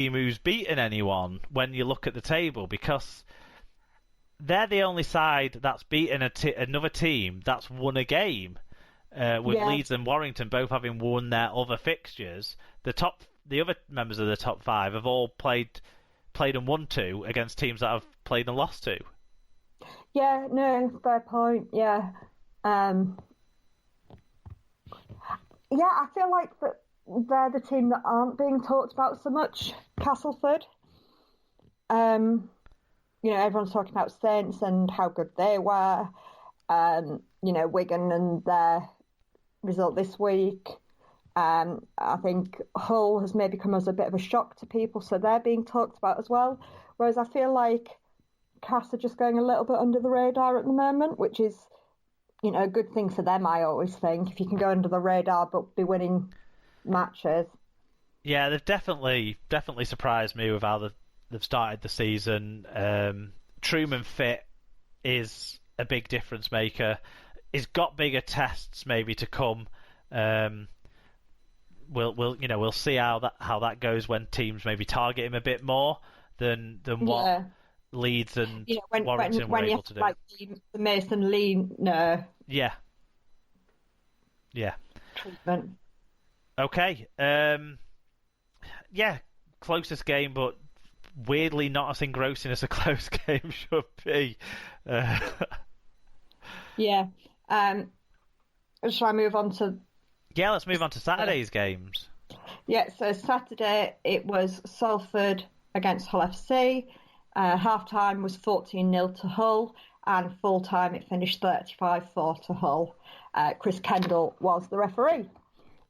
team who's beaten anyone when you look at the table, because they're the only side that's beaten another team that's won a game, with Leeds and Warrington both having won their other fixtures. The other members of the top five have all played and won two against teams that have played and lost to. Yeah, no, fair point. Yeah, I feel like that they're the team that aren't being talked about so much. Castleford. Everyone's talking about Saints and how good they were. Wigan and their result this week. I think Hull has maybe come as a bit of a shock to people, so they're being talked about as well. Whereas I feel like Cass are just going a little bit under the radar at the moment, which is, a good thing for them, I always think, if you can go under the radar but be winning matches. Yeah, they've definitely surprised me with how they've started the season. Truman fit is a big difference maker. He's got bigger tests maybe to come. We'll see how that goes when teams maybe target him a bit more than what Leeds and Warrington were able to do. Like the Mason Lee, no. Yeah. Treatment. Okay. Closest game, but weirdly not as engrossing as a close game should be. Yeah. Shall I move on to... Yeah, let's move on to Saturday's games. Yeah, so Saturday it was Salford against Hull FC. Half-time was 14-0 to Hull, and full-time it finished 35-4 to Hull. Chris Kendall was the referee.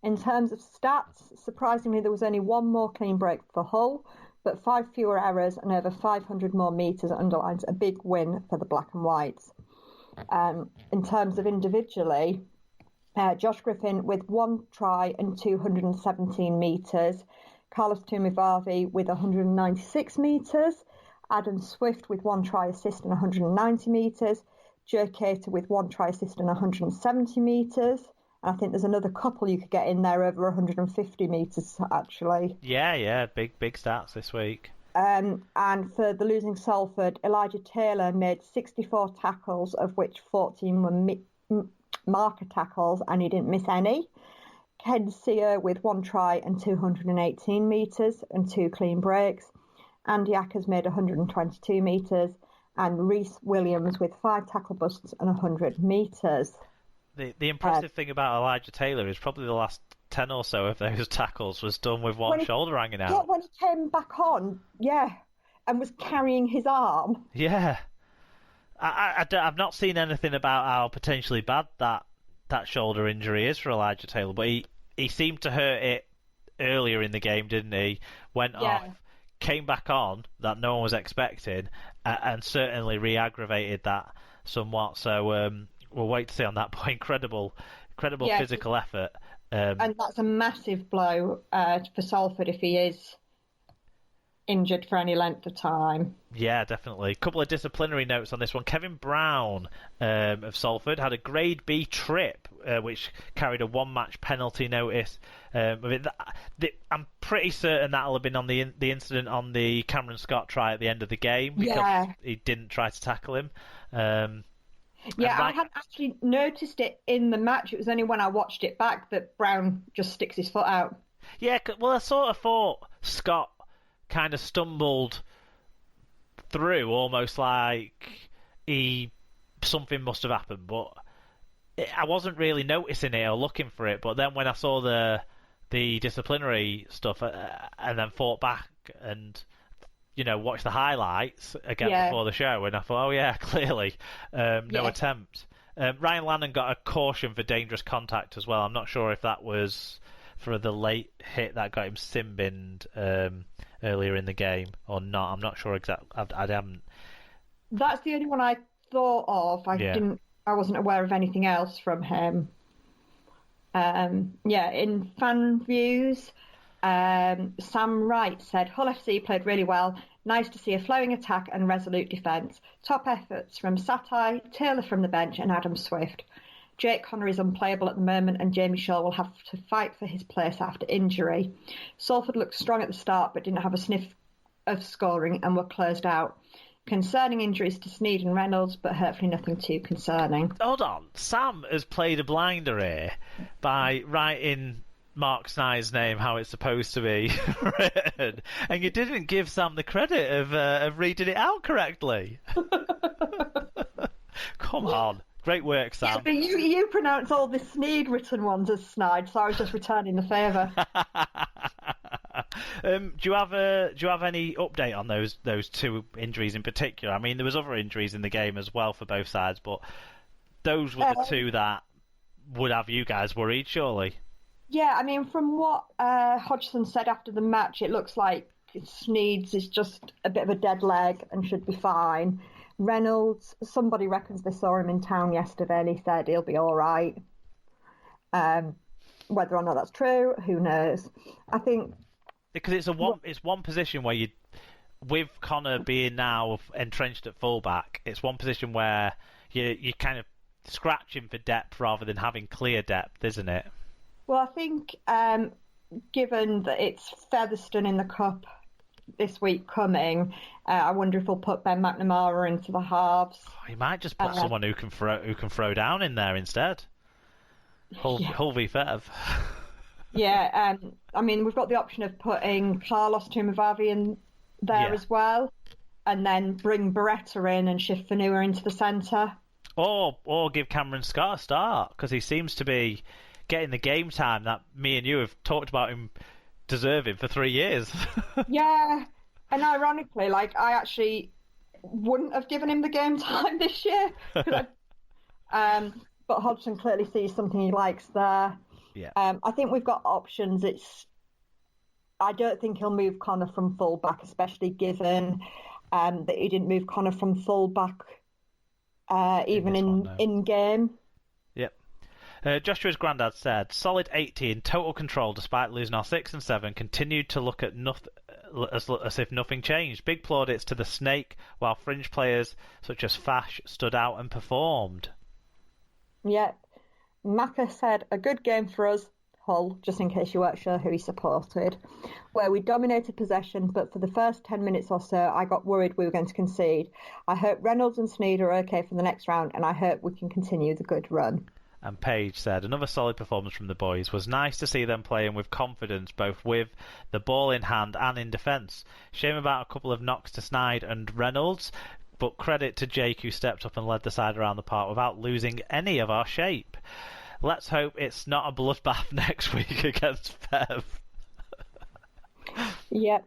In terms of stats, surprisingly there was only one more clean break for Hull, but 5 fewer errors and over 500 more metres underlines a big win for the Black and Whites. In terms of individually, Josh Griffin with 1 try and 217 metres, Carlos Tumivavi with 196 metres, Adam Swift with 1 try assist and 190 metres, Joe Cater with 1 try assist and 170 metres. And I think there's another couple you could get in there over 150 metres, actually. Yeah, big stats this week. And for the losing Salford, Elijah Taylor made 64 tackles, of which 14 were marker tackles, and he didn't miss any. Ken Sear with 1 try and 218 metres and 2 clean breaks. Andy Ackers made 122 metres, and Reece Williams with 5 tackle busts and 100 metres. The impressive thing about Elijah Taylor is probably the last 10 or so of those tackles was done with one shoulder hanging out. Yeah, when he came back on, and was carrying his arm. Yeah. I've not seen anything about how potentially bad that shoulder injury is for Elijah Taylor, but he seemed to hurt it earlier in the game, didn't he? Went off, came back on, that no one was expecting, and certainly re-aggravated that somewhat. So we'll wait to see on that point. Incredible physical effort. And that's a massive blow for Salford if he is injured for any length of time. Yeah, definitely. A couple of disciplinary notes on this one. Kevin Brown of Salford had a grade B trip, which carried a 1-match penalty notice. I'm pretty certain that'll have been on the incident on the Cameron Scott try at the end of the game, because he didn't try to tackle him. I hadn't actually noticed it in the match. It was only when I watched it back that Brown just sticks his foot out. Yeah, well, I sort of thought Scott kind of stumbled through, almost like something must have happened, but I wasn't really noticing it or looking for it. But then when I saw the disciplinary stuff and then fought back and watched the highlights again before the show, and I thought, oh yeah, clearly no attempt. Ryan Lannon got a caution for dangerous contact as well. I'm not sure if that was for the late hit that got him sin-binned earlier in the game or not. I'm not sure exactly. I haven't. That's the only one I thought of. I wasn't aware of anything else from him. In fan views, Sam Wright said, Hull FC played really well. Nice to see a flowing attack and resolute defence. Top efforts from Satai, Taylor from the bench and Adam Swift. Jake Connor is unplayable at the moment, and Jamie Shaw will have to fight for his place after injury. Salford looked strong at the start, but didn't have a sniff of scoring and were closed out. Concerning injuries to Sneyd and Reynolds, but hopefully nothing too concerning. Hold on, Sam has played a blinder here by writing Mark Snyder's name how it's supposed to be written, and you didn't give Sam the credit of reading it out correctly. Come on. Great work, Sam. Yeah, but you pronounce all the Sneyd written ones as Snide, so I was just returning the favour. Do you have any update on those two injuries in particular? I mean, there was other injuries in the game as well for both sides, but those were the two that would have you guys worried, surely. Yeah, I mean, from what Hodgson said after the match, it looks like Sneyd's is just a bit of a dead leg and should be fine. Reynolds, somebody reckons they saw him in town yesterday and he said he'll be all right. Whether or not that's true, who knows? I think because it's one position where you, with Connor being now entrenched at fullback, it's one position where you kind of scratching for depth rather than having clear depth, isn't it? Well, I think given that it's Featherstone in the Cup this week coming, I wonder if he'll put Ben McNamara into the halves. He might just put someone who can throw down in there instead. Hull v Fev. Yeah, I mean, we've got the option of putting Carlos Tumavavi in there as well, and then bring Beretta in and shift Fanua into the centre. Or give Cameron Scott a start, because he seems to be getting the game time that me and you have talked about him deserving for 3 years. Yeah, and ironically, like, I actually wouldn't have given him the game time this year. But Hodgson clearly sees something he likes there. Yeah. I think we've got options. I don't think he'll move Connor from full-back, especially given that he didn't move Connor from full-back even in game. Yep. Joshua's granddad said, solid 80 in total control despite losing our 6 and 7, continued to look at as if nothing changed. Big plaudits to the Snake, while fringe players such as Fash stood out and performed. Yep. Macca said, a good game for us, Hull, just in case you weren't sure who he supported, where we dominated possession, but for the first 10 minutes or so, I got worried we were going to concede. I hope Reynolds and Sneyd are okay for the next round, and I hope we can continue the good run. And Paige said, another solid performance from the boys. Was nice to see them playing with confidence, both with the ball in hand and in defence. Shame about a couple of knocks to Sneyd and Reynolds, but credit to Jake who stepped up and led the side around the park without losing any of our shape. Let's hope it's not a bloodbath next week against Fev. Yep.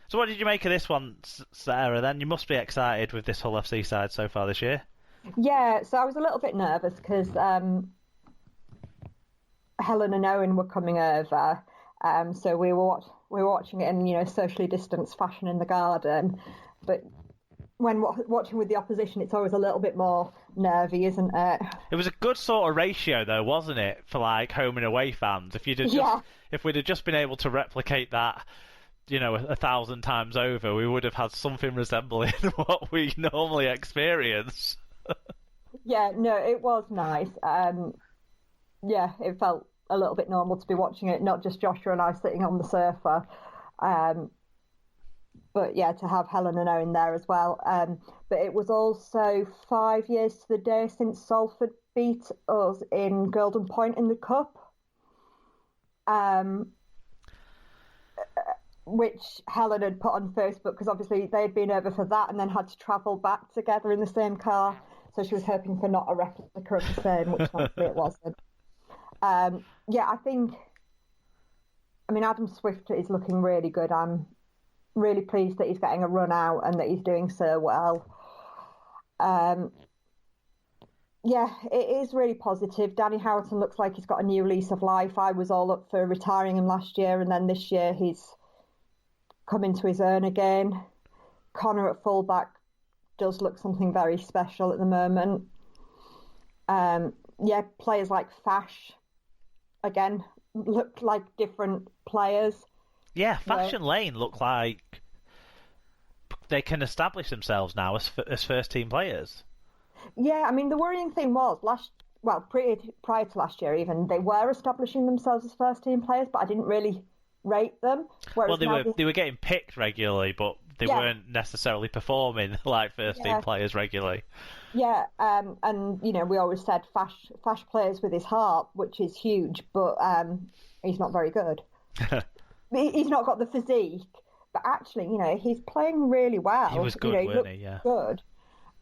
So what did you make of this one, Sarah, then? You must be excited with this Hull FC side so far this year. Yeah, so I was a little bit nervous because Helen and Owen were coming over. So we were watching it in, socially distanced fashion in the garden. But when watching with the opposition, it's always a little bit more nervy, isn't it? It was a good sort of ratio, though, wasn't it, for like home and away fans? If we'd have just been able to replicate that, 1,000 times over, we would have had something resembling what we normally experience. Yeah, no, it was nice. It felt a little bit normal to be watching it, not just Joshua and I sitting on the sofa. But yeah, to have Helen and Owen there as well. But it was also 5 years to the day since Salford beat us in Golden Point in the Cup, which Helen had put on Facebook because obviously they'd been over for that and then had to travel back together in the same car. So she was hoping for not a replica of the same, which obviously it wasn't. Adam Swift is looking really good. I'm really pleased that he's getting a run out and that he's doing so well. It is really positive. Danny Houghton looks like he's got a new lease of life. I was all up for retiring him last year, and then this year he's come into his own again. Connor at fullback does look something very special at the moment. Players like Fash, again, look like different players. Yeah, Fash and Lane look like they can establish themselves now as first-team players. Yeah, I mean, the worrying thing was well, prior to last year even, they were establishing themselves as first team players, but I didn't really rate them. Well, they were getting picked regularly, but they weren't necessarily performing like first team players regularly. Yeah, and we always said Fash plays with his heart, which is huge, but he's not very good. He's not got the physique, but actually, he's playing really well. He was good, wasn't he? Yeah, good.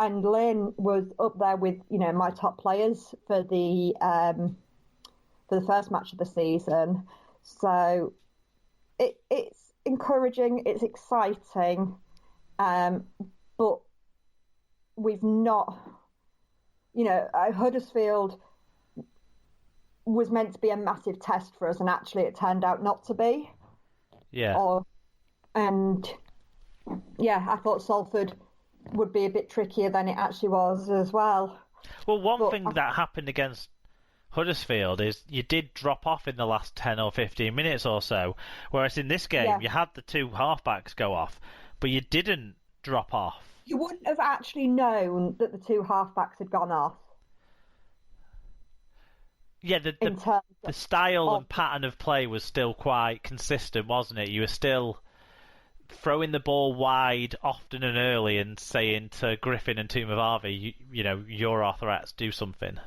And Lynn was up there with my top players for the first match of the season. So it's encouraging, it's exciting, but we've not, Huddersfield was meant to be a massive test for us, and actually it turned out not to be. Yeah. I thought Salford would be a bit trickier than it actually was as well. Well, one thing that happened against Huddersfield is you did drop off in the last 10 or 15 minutes or so, whereas in this game you had the two halfbacks go off, but you didn't drop off. You wouldn't have actually known that the two halfbacks had gone off. Yeah, the style and pattern of play was still quite consistent, wasn't it? You were still throwing the ball wide often and early and saying to Griffin and Tumavarvi, you're our threats, do something.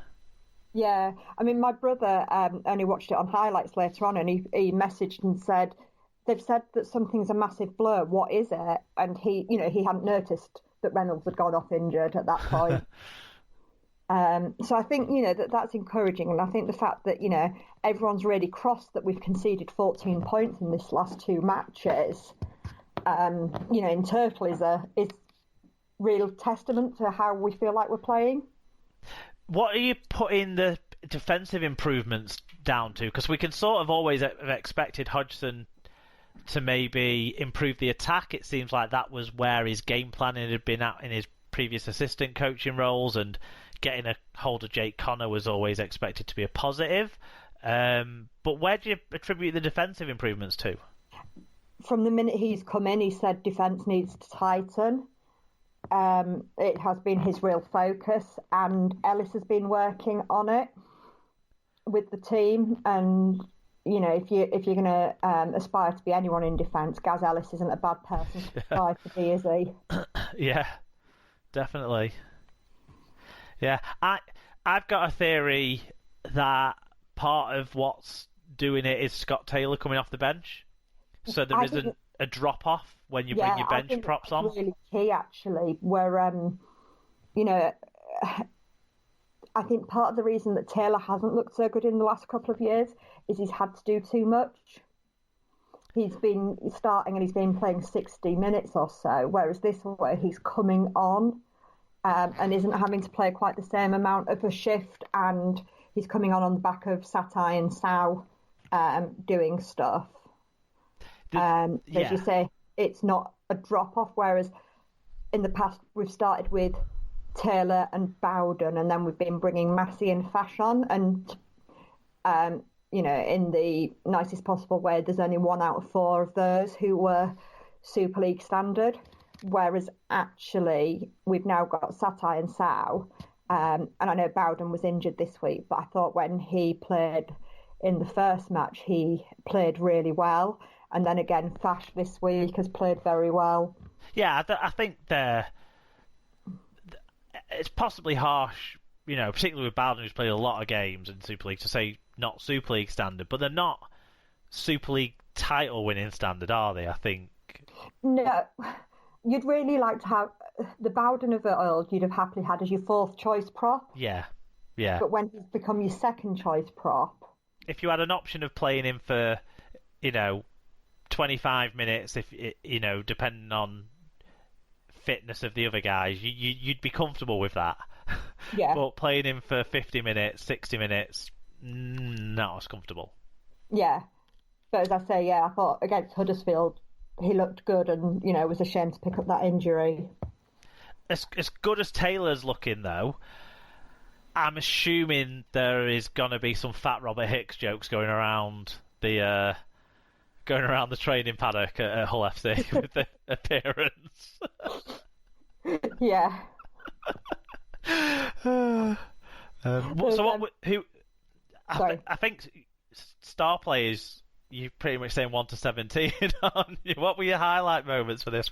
Yeah, I mean, my brother only watched it on highlights later on, and he messaged and said, they've said that something's a massive blur. What is it? And he hadn't noticed that Reynolds had gone off injured at that point. So I think, that's encouraging. And I think the fact that, everyone's really cross that we've conceded 14 points in this last two matches, in total is real testament to how we feel like we're playing. What are you putting the defensive improvements down to? Because we can sort of always have expected Hodgson to maybe improve the attack. It seems like that was where his game planning had been at in his previous assistant coaching roles, and getting a hold of Jake Connor was always expected to be a positive. But where do you attribute the defensive improvements to? From the minute he's come in, he said defence needs to tighten. It has been his real focus, and Ellis has been working on it with the team. And if you're going to aspire to be anyone in defence, Gaz Ellis isn't a bad person to aspire to be, is he? Yeah, definitely. Yeah, I've got a theory that part of what's doing it is Scott Taylor coming off the bench, so there isn't a drop off when you bring your bench props on. That's really key, actually. Where I think part of the reason that Taylor hasn't looked so good in the last couple of years is he's had to do too much. He's been starting and he's been playing 60 minutes or so, whereas this way he's coming on and isn't having to play quite the same amount of a shift, and he's coming on the back of Satai and Sao doing stuff. As you say, it's not a drop-off, whereas in the past we've started with Taylor and Bowden, and then we've been bringing Massey and Fash on, and in the nicest possible way, there's only 1 out of 4 of those who were Super League standard, whereas actually we've now got Satai and Sao, and I know Bowden was injured this week, but I thought when he played in the first match he played really well, and then again Fash this week has played very well. Yeah, I think it's possibly harsh, particularly with Bowden, who's played a lot of games in Super League, to say not Super League standard, but they're not Super League title winning standard, are they? I think. No, you'd really like to have the Bowden of it old. You'd have happily had as your 4th choice prop. Yeah. But when he's become your 2nd choice prop, if you had an option of playing him for, 25 minutes, if depending on fitness of the other guys, you'd be comfortable with that. Yeah. But playing him for 50 minutes, 60 minutes, not as comfortable. Yeah. But as I say, I thought against Huddersfield he looked good, and it was a shame to pick up that injury. As good as Taylor's looking, though, I'm assuming there is gonna be some fat Robert Hicks jokes going around the training paddock at Hull FC with the appearance. Yeah. So who? Sorry. I think star players. You're pretty much saying 1 to 17. What were your highlight moments for this?